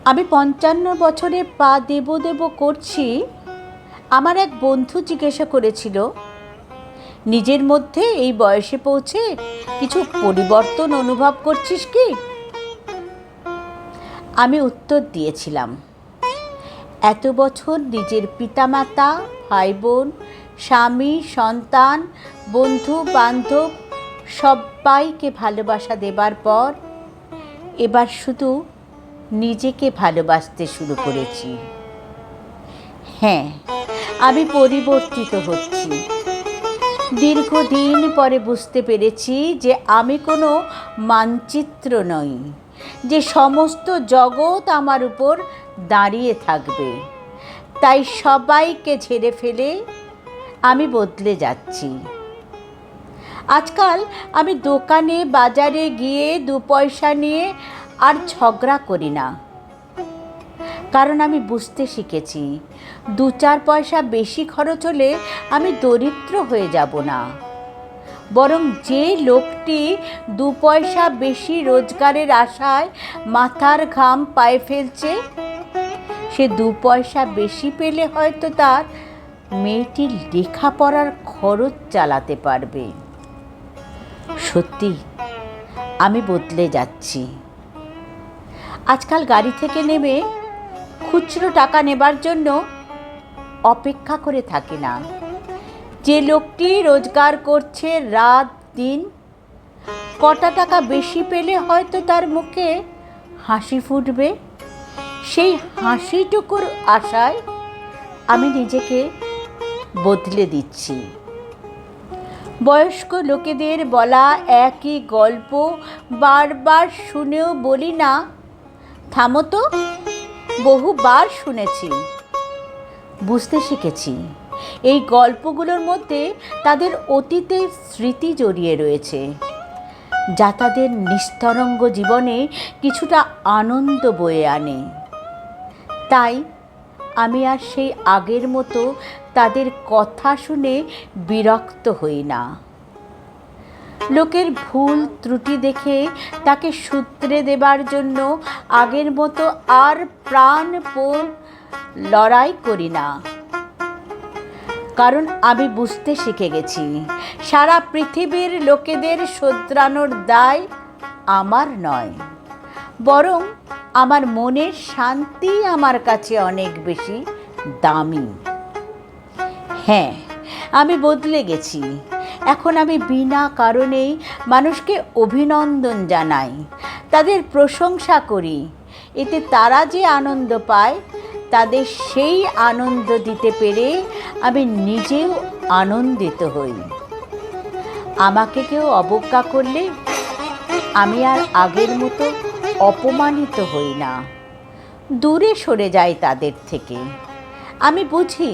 আমি ৫৫ বছরে পা দেব দেব করছি। আমার এক বন্ধু জিজ্ঞাসা করেছিল, নিজের মধ্যে এই বয়সে পৌঁছে কিছু পরিবর্তন অনুভব করছিস কি? আমি উত্তর দিয়েছিলাম, এত বছর নিজের পিতামাতা, ভাই বোন, স্বামী, সন্তান, বন্ধু বান্ধব সবাইকে ভালোবাসা দেবার পর এবার শুধু নিজেকে ভালোবাসতে শুরু করেছি। হ্যাঁ, আমি পরিবর্তিত হচ্ছি। দীর্ঘদিন পরে বুঝতে পেরেছি যে আমি কোনো মানচিত্র নই, যে সমস্ত জগৎ আমার উপর দাঁড়িয়ে থাকবে। তাই সবাইকে ঝেড়ে ফেলে আমি বদলে যাচ্ছি। আজকাল আমি দোকানে বাজারে গিয়ে 2 পয়সা নিয়ে আর ঝগড়া করি না, কারণ আমি বুঝতে শিখেছি 2-4 পয়সা বেশি খরচ হলে আমি দরিদ্র হয়ে যাব না, বরং যে লোকটি 2 পয়সা বেশি রোজগারের আশায় মাথার ঘাম পায়ে ফেলছে, সে 2 পয়সা বেশি পেলে হয়তো তার মেয়েটির লেখাপড়ার খরচ চালাতে পারবে। সত্যি আমি বদলে যাচ্ছি। আজকাল গাড়ি থেকে নেমে খুচরো টাকা নেবার জন্য অপেক্ষা করে থাকি না। যে লোকটি রোজগার করছে রাত দিন, কটা টাকা বেশি পেলে হয়তো তার মুখে হাসি ফুটবে, সেই হাসিটুকুর আশায় আমি নিজেকে বদলে দিচ্ছি। বয়স্ক লোকেদের বলা একই গল্প বারবার শুনেও বলি না, থামো তো, বহুবার শুনেছি। বুঝতে শিখেছি এই গল্পগুলোর মধ্যে তাদের অতীতের স্মৃতি জড়িয়ে রয়েছে, যা তাদের নিস্তরঙ্গ জীবনে কিছুটা আনন্দ বয়ে আনে। তাই আমি আর সেই আগের মতো তাদের কথা শুনে বিরক্ত হই না। লোকের ভুল ত্রুটি দেখে তাকে শুধরে দেবার জন্য আগের মতো আর প্রাণপণ লড়াই করি না, কারণ আমি বুঝতে শিখে গেছি সারা পৃথিবীর লোকেদের শোধরানোর দায় আমার নয়, বরং আমার মনের শান্তি আমার কাছে অনেক বেশি দামি। হ্যাঁ, আমি বদলে গেছি। এখন আমি বিনা কারণেই মানুষকে অভিনন্দন জানাই, তাদের প্রশংসা করি। এতে তারা যে আনন্দ পায়, তাদের সেই আনন্দ দিতে পেরে আমি নিজেও আনন্দিত হই। আমাকে কেউ অবজ্ঞা করলে আমি আর আগের মতো অপমানিত হই না, দূরে সরে যাই তাদের থেকে। আমি বুঝি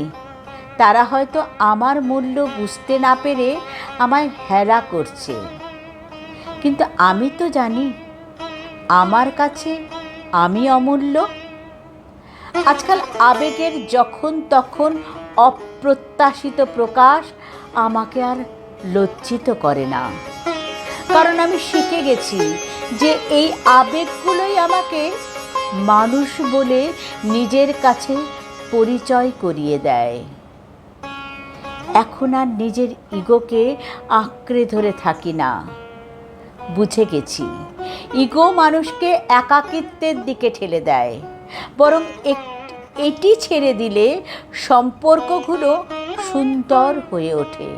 তারা হয়তো আমার মূল্য বুঝতে না পেরে আমায় হেলা করছে, কিন্তু আমি তো জানি আমার কাছে আমি অমূল্য। আজকাল আবেগের যখন তখন অপ্রত্যাশিত প্রকাশ আমাকে আর লজ্জিত করে না, কারণ আমি শিখে গেছি যে এই আবেগগুলোই আমাকে মানুষ বলে নিজের কাছে পরিচয় করিয়ে দেয়। এখন আর নিজের ইগোকে আঁকড়ে ধরে থাকি না। বুঝে গেছি ইগো মানুষকে একাকিত্বের দিকে ঠেলে দেয়, বরং এটি ছেড়ে দিলে সম্পর্কগুলো সুন্দর হয়ে ওঠে।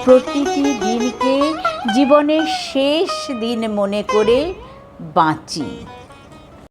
প্রতিটি দিনকে জীবনের শেষ দিন মনে করে বাঁচি।